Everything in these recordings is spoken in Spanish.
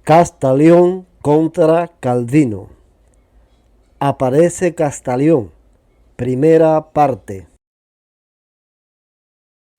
Castalión contra Calvino. Aparece Castalión. Primera parte.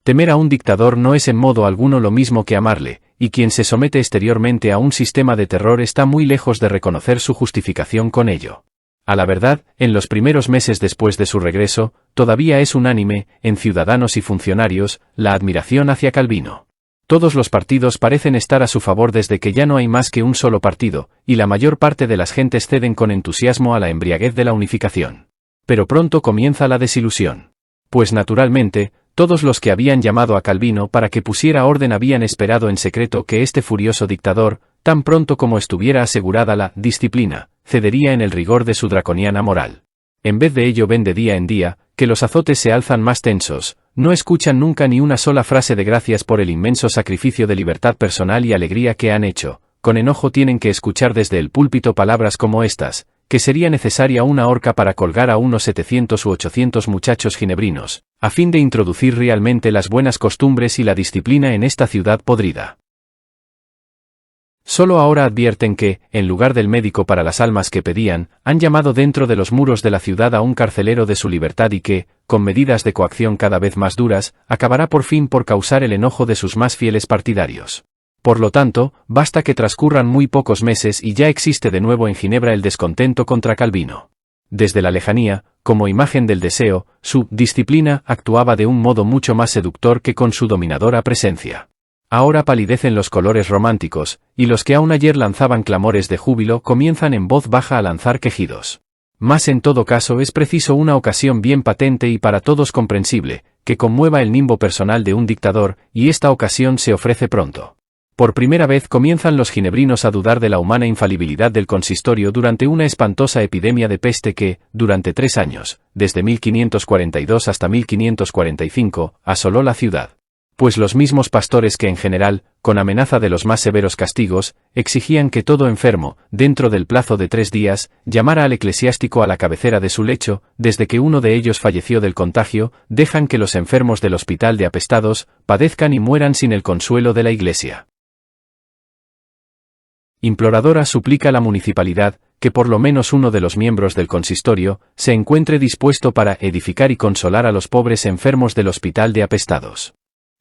Temer a un dictador no es en modo alguno lo mismo que amarle, y quien se somete exteriormente a un sistema de terror está muy lejos de reconocer su justificación con ello. A la verdad, en los primeros meses después de su regreso, todavía es unánime, en ciudadanos y funcionarios, la admiración hacia Calvino. Todos los partidos parecen estar a su favor desde que ya no hay más que un solo partido, y la mayor parte de las gentes ceden con entusiasmo a la embriaguez de la unificación. Pero pronto comienza la desilusión. Pues naturalmente, todos los que habían llamado a Calvino para que pusiera orden habían esperado en secreto que este furioso dictador, tan pronto como estuviera asegurada la disciplina, cedería en el rigor de su draconiana moral. En vez de ello ven de día en día, que los azotes se alzan más tensos, no escuchan nunca ni una sola frase de gracias por el inmenso sacrificio de libertad personal y alegría que han hecho, con enojo tienen que escuchar desde el púlpito palabras como estas, que sería necesaria una horca para colgar a unos 700 u 800 muchachos ginebrinos, a fin de introducir realmente las buenas costumbres y la disciplina en esta ciudad podrida. Solo ahora advierten que, en lugar del médico para las almas que pedían, han llamado dentro de los muros de la ciudad a un carcelero de su libertad y que, con medidas de coacción cada vez más duras, acabará por fin por causar el enojo de sus más fieles partidarios. Por lo tanto, basta que transcurran muy pocos meses y ya existe de nuevo en Ginebra el descontento contra Calvino. Desde la lejanía, como imagen del deseo, su disciplina actuaba de un modo mucho más seductor que con su dominadora presencia. Ahora palidecen los colores románticos, y los que aún ayer lanzaban clamores de júbilo comienzan en voz baja a lanzar quejidos. Mas en todo caso es preciso una ocasión bien patente y para todos comprensible, que conmueva el nimbo personal de un dictador, y esta ocasión se ofrece pronto. Por primera vez comienzan los ginebrinos a dudar de la humana infalibilidad del consistorio durante una espantosa epidemia de peste que, durante 3 años, desde 1542 hasta 1545, asoló la ciudad. Pues los mismos pastores que en general, con amenaza de los más severos castigos, exigían que todo enfermo, dentro del plazo de 3 días, llamara al eclesiástico a la cabecera de su lecho, desde que uno de ellos falleció del contagio, dejan que los enfermos del hospital de apestados, padezcan y mueran sin el consuelo de la Iglesia. Imploradora suplica a la municipalidad, que por lo menos uno de los miembros del consistorio, se encuentre dispuesto para edificar y consolar a los pobres enfermos del hospital de apestados.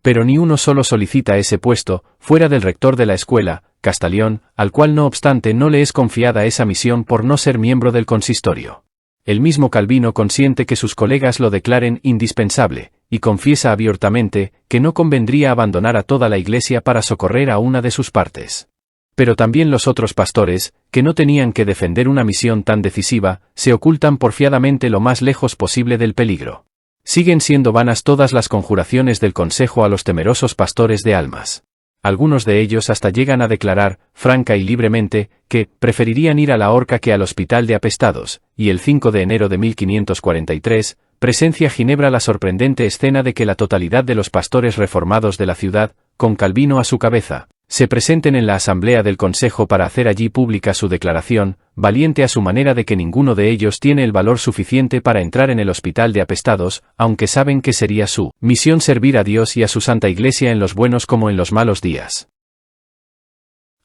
Pero ni uno solo solicita ese puesto, fuera del rector de la escuela, Castalión, al cual no obstante no le es confiada esa misión por no ser miembro del consistorio. El mismo Calvino consiente que sus colegas lo declaren indispensable, y confiesa abiertamente que no convendría abandonar a toda la Iglesia para socorrer a una de sus partes. Pero también los otros pastores, que no tenían que defender una misión tan decisiva, se ocultan porfiadamente lo más lejos posible del peligro. Siguen siendo vanas todas las conjuraciones del consejo a los temerosos pastores de almas. Algunos de ellos hasta llegan a declarar, franca y libremente, que preferirían ir a la horca que al hospital de apestados, y el 5 de enero de 1543, presencia Ginebra la sorprendente escena de que la totalidad de los pastores reformados de la ciudad, con Calvino a su cabeza, se presenten en la asamblea del consejo para hacer allí pública su declaración, valiente a su manera de que ninguno de ellos tiene el valor suficiente para entrar en el hospital de apestados, aunque saben que sería su misión servir a Dios y a su Santa Iglesia en los buenos como en los malos días.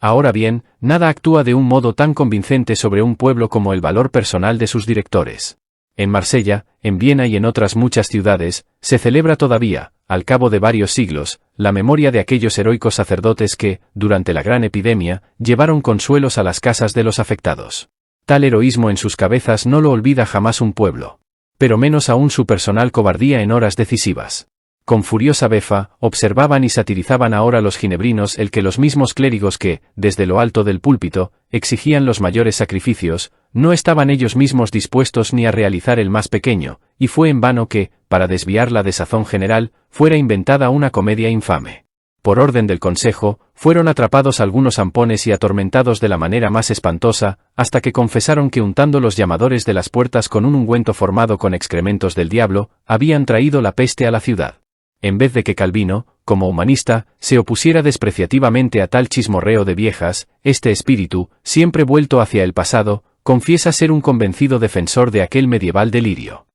Ahora bien, nada actúa de un modo tan convincente sobre un pueblo como el valor personal de sus directores. En Marsella, en Viena y en otras muchas ciudades, se celebra todavía, al cabo de varios siglos, la memoria de aquellos heroicos sacerdotes que, durante la gran epidemia, llevaron consuelos a las casas de los afectados. Tal heroísmo en sus cabezas no lo olvida jamás un pueblo. Pero menos aún su personal cobardía en horas decisivas. Con furiosa befa, observaban y satirizaban ahora los ginebrinos el que los mismos clérigos que, desde lo alto del púlpito, exigían los mayores sacrificios, no estaban ellos mismos dispuestos ni a realizar el más pequeño, y fue en vano que, para desviar la desazón general, fuera inventada una comedia infame. Por orden del consejo, fueron atrapados algunos zampones y atormentados de la manera más espantosa, hasta que confesaron que untando los llamadores de las puertas con un ungüento formado con excrementos del diablo, habían traído la peste a la ciudad. En vez de que Calvino, como humanista, se opusiera despreciativamente a tal chismorreo de viejas, este espíritu, siempre vuelto hacia el pasado, confiesa ser un convencido defensor de aquel medieval delirio.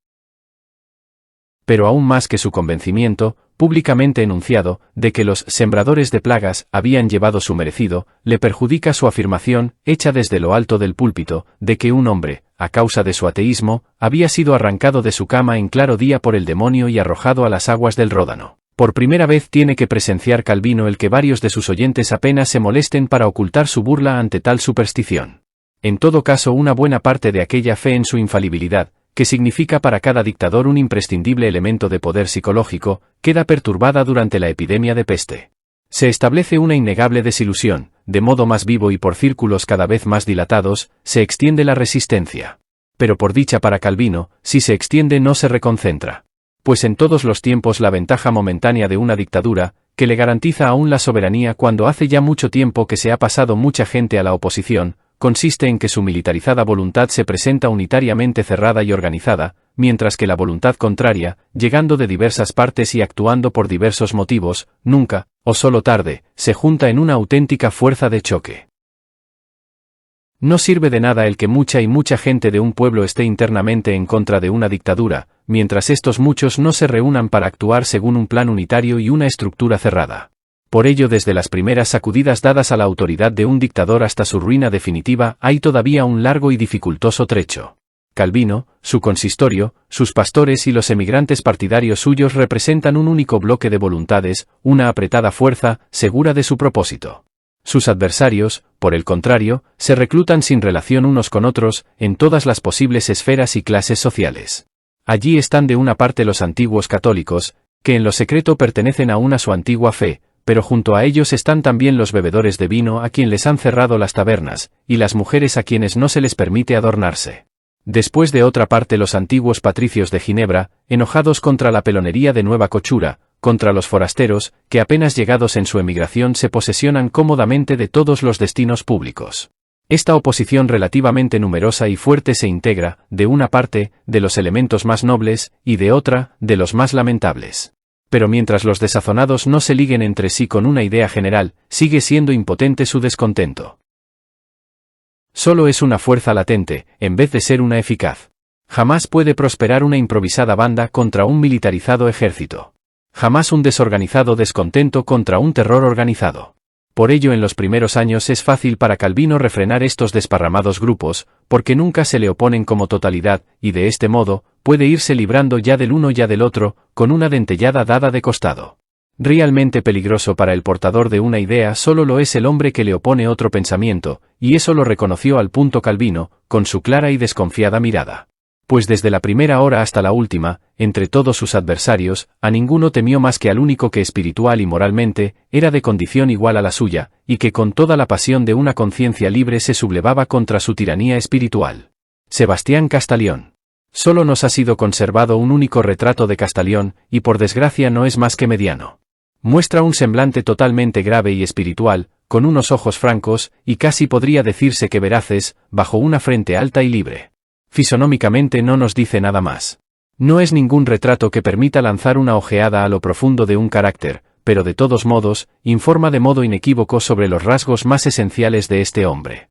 Pero aún más que su convencimiento, públicamente enunciado, de que los sembradores de plagas habían llevado su merecido, le perjudica su afirmación, hecha desde lo alto del púlpito, de que un hombre, a causa de su ateísmo, había sido arrancado de su cama en claro día por el demonio y arrojado a las aguas del Ródano. Por primera vez tiene que presenciar Calvino el que varios de sus oyentes apenas se molesten para ocultar su burla ante tal superstición. En todo caso, una buena parte de aquella fe en su infalibilidad, que significa para cada dictador un imprescindible elemento de poder psicológico, queda perturbada durante la epidemia de peste. Se establece una innegable desilusión, de modo más vivo y por círculos cada vez más dilatados, se extiende la resistencia. Pero por dicha para Calvino, si se extiende no se reconcentra. Pues en todos los tiempos la ventaja momentánea de una dictadura, que le garantiza aún la soberanía cuando hace ya mucho tiempo que se ha pasado mucha gente a la oposición, consiste en que su militarizada voluntad se presenta unitariamente cerrada y organizada, mientras que la voluntad contraria, llegando de diversas partes y actuando por diversos motivos, nunca, o solo tarde, se junta en una auténtica fuerza de choque. No sirve de nada el que mucha gente de un pueblo esté internamente en contra de una dictadura, mientras estos muchos no se reúnan para actuar según un plan unitario y una estructura cerrada. Por ello, desde las primeras sacudidas dadas a la autoridad de un dictador hasta su ruina definitiva, hay todavía un largo y dificultoso trecho. Calvino, su consistorio, sus pastores y los emigrantes partidarios suyos representan un único bloque de voluntades, una apretada fuerza, segura de su propósito. Sus adversarios, por el contrario, se reclutan sin relación unos con otros, en todas las posibles esferas y clases sociales. Allí están de una parte los antiguos católicos, que en lo secreto pertenecen aún a su antigua fe, pero junto a ellos están también los bebedores de vino a quien les han cerrado las tabernas, y las mujeres a quienes no se les permite adornarse. Después de otra parte los antiguos patricios de Ginebra, enojados contra la pelonería de Nueva Cochura, contra los forasteros, que apenas llegados en su emigración se posesionan cómodamente de todos los destinos públicos. Esta oposición relativamente numerosa y fuerte se integra, de una parte, de los elementos más nobles, y de otra, de los más lamentables. Pero mientras los desazonados no se liguen entre sí con una idea general, sigue siendo impotente su descontento. Solo es una fuerza latente, en vez de ser una eficaz. Jamás puede prosperar una improvisada banda contra un militarizado ejército. Jamás un desorganizado descontento contra un terror organizado. Por ello en los primeros años es fácil para Calvino refrenar estos desparramados grupos, porque nunca se le oponen como totalidad, y de este modo, puede irse librando ya del uno ya del otro, con una dentellada dada de costado. Realmente peligroso para el portador de una idea solo lo es el hombre que le opone otro pensamiento, y eso lo reconoció al punto Calvino, con su clara y desconfiada mirada. Pues desde la primera hora hasta la última, entre todos sus adversarios, a ninguno temió más que al único que espiritual y moralmente, era de condición igual a la suya, y que con toda la pasión de una conciencia libre se sublevaba contra su tiranía espiritual. Sebastián Castalión. Solo nos ha sido conservado un único retrato de Castalión, y por desgracia no es más que mediano. Muestra un semblante totalmente grave y espiritual, con unos ojos francos, y casi podría decirse que veraces, bajo una frente alta y libre. Fisonómicamente no nos dice nada más. No es ningún retrato que permita lanzar una ojeada a lo profundo de un carácter, pero de todos modos, informa de modo inequívoco sobre los rasgos más esenciales de este hombre.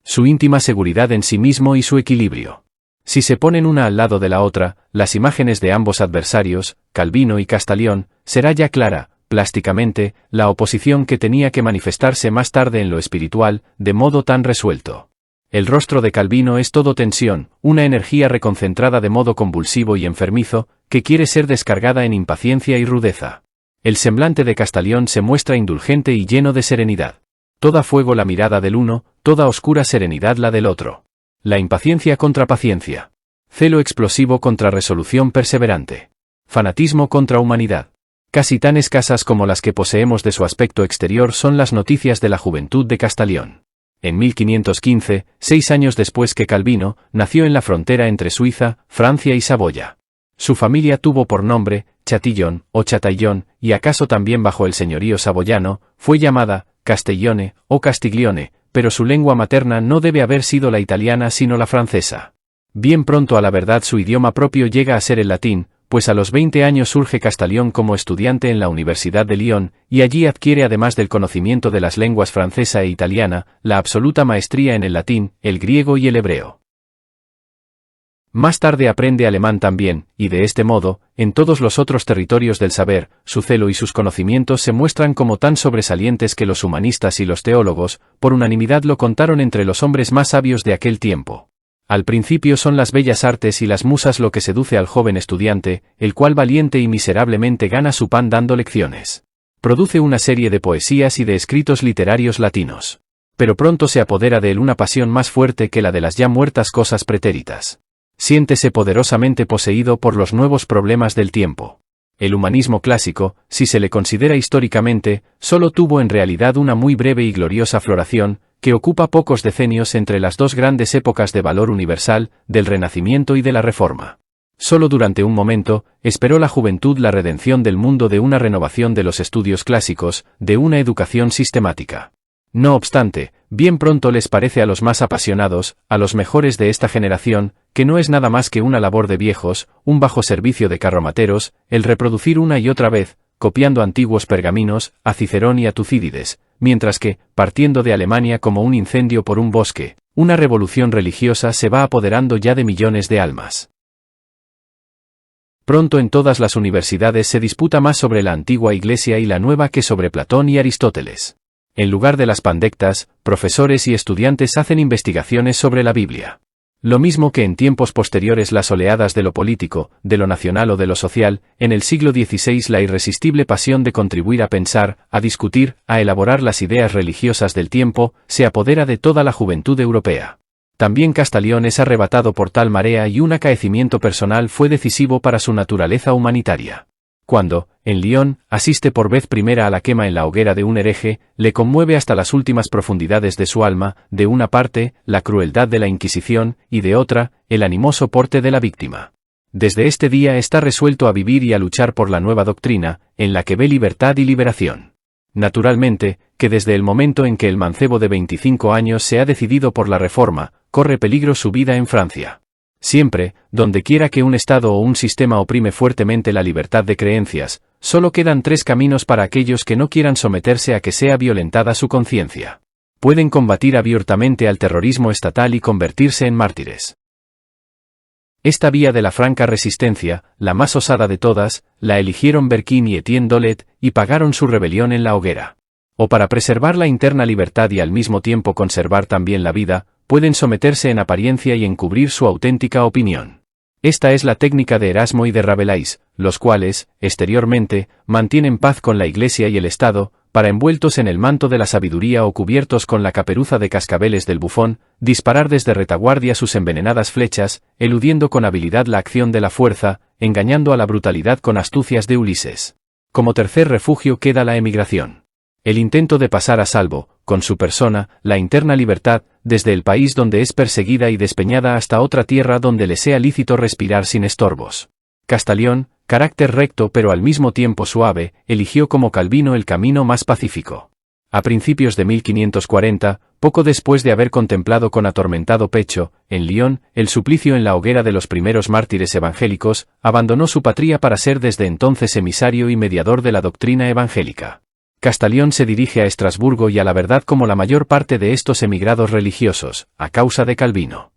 Su íntima seguridad en sí mismo y su equilibrio. Si se ponen una al lado de la otra, las imágenes de ambos adversarios, Calvino y Castalión, será ya clara, plásticamente, la oposición que tenía que manifestarse más tarde en lo espiritual, de modo tan resuelto. El rostro de Calvino es todo tensión, una energía reconcentrada de modo convulsivo y enfermizo, que quiere ser descargada en impaciencia y rudeza. El semblante de Castalión se muestra indulgente y lleno de serenidad. Toda fuego la mirada del uno, toda oscura serenidad la del otro. La impaciencia contra paciencia. Celo explosivo contra resolución perseverante. Fanatismo contra humanidad. Casi tan escasas como las que poseemos de su aspecto exterior son las noticias de la juventud de Castalión. En 1515, 6 años después que Calvino, nació en la frontera entre Suiza, Francia y Saboya. Su familia tuvo por nombre, Chatillon, o Chataillon, y acaso también bajo el señorío saboyano, fue llamada, Castellone, o Castiglione, pero su lengua materna no debe haber sido la italiana sino la francesa. Bien pronto a la verdad su idioma propio llega a ser el latín, pues a los 20 años surge Castalión como estudiante en la Universidad de Lyon, y allí adquiere además del conocimiento de las lenguas francesa e italiana, la absoluta maestría en el latín, el griego y el hebreo. Más tarde aprende alemán también, y de este modo, en todos los otros territorios del saber, su celo y sus conocimientos se muestran como tan sobresalientes que los humanistas y los teólogos, por unanimidad lo contaron entre los hombres más sabios de aquel tiempo. Al principio son las bellas artes y las musas lo que seduce al joven estudiante, el cual valiente y miserablemente gana su pan dando lecciones. Produce una serie de poesías y de escritos literarios latinos. Pero pronto se apodera de él una pasión más fuerte que la de las ya muertas cosas pretéritas. Siéntese poderosamente poseído por los nuevos problemas del tiempo. El humanismo clásico, si se le considera históricamente, solo tuvo en realidad una muy breve y gloriosa floración, que ocupa pocos decenios entre las dos grandes épocas de valor universal, del Renacimiento y de la Reforma. Solo durante un momento, esperó la juventud la redención del mundo de una renovación de los estudios clásicos, de una educación sistemática. No obstante, bien pronto les parece a los más apasionados, a los mejores de esta generación, que no es nada más que una labor de viejos, un bajo servicio de carromateros, el reproducir una y otra vez, copiando antiguos pergaminos, a Cicerón y a Tucídides, mientras que, partiendo de Alemania como un incendio por un bosque, una revolución religiosa se va apoderando ya de millones de almas. Pronto en todas las universidades se disputa más sobre la antigua Iglesia y la nueva que sobre Platón y Aristóteles. En lugar de las pandectas, profesores y estudiantes hacen investigaciones sobre la Biblia. Lo mismo que en tiempos posteriores las oleadas de lo político, de lo nacional o de lo social, en el siglo XVI la irresistible pasión de contribuir a pensar, a discutir, a elaborar las ideas religiosas del tiempo, se apodera de toda la juventud europea. También Castalión es arrebatado por tal marea y un acaecimiento personal fue decisivo para su naturaleza humanitaria. Cuando, en Lyon, asiste por vez primera a la quema en la hoguera de un hereje, le conmueve hasta las últimas profundidades de su alma, de una parte, la crueldad de la Inquisición, y de otra, el animoso porte de la víctima. Desde este día está resuelto a vivir y a luchar por la nueva doctrina, en la que ve libertad y liberación. Naturalmente, que desde el momento en que el mancebo de 25 años se ha decidido por la reforma, corre peligro su vida en Francia. Siempre, donde quiera que un Estado o un sistema oprime fuertemente la libertad de creencias, solo quedan tres caminos para aquellos que no quieran someterse a que sea violentada su conciencia. Pueden combatir abiertamente al terrorismo estatal y convertirse en mártires. Esta vía de la franca resistencia, la más osada de todas, la eligieron Berquin y Etienne Dolet, y pagaron su rebelión en la hoguera. O para preservar la interna libertad y al mismo tiempo conservar también la vida, pueden someterse en apariencia y encubrir su auténtica opinión. Esta es la técnica de Erasmo y de Rabelais, los cuales, exteriormente, mantienen paz con la Iglesia y el Estado, para envueltos en el manto de la sabiduría o cubiertos con la caperuza de cascabeles del bufón, disparar desde retaguardia sus envenenadas flechas, eludiendo con habilidad la acción de la fuerza, engañando a la brutalidad con astucias de Ulises. Como tercer refugio queda la emigración. El intento de pasar a salvo, con su persona, la interna libertad, desde el país donde es perseguida y despeñada hasta otra tierra donde le sea lícito respirar sin estorbos. Castalión, carácter recto pero al mismo tiempo suave, eligió como Calvino el camino más pacífico. A principios de 1540, poco después de haber contemplado con atormentado pecho, en Lyon, el suplicio en la hoguera de los primeros mártires evangélicos, abandonó su patria para ser desde entonces emisario y mediador de la doctrina evangélica. Castalión se dirige a Estrasburgo y a la verdad como la mayor parte de estos emigrados religiosos, a causa de Calvino.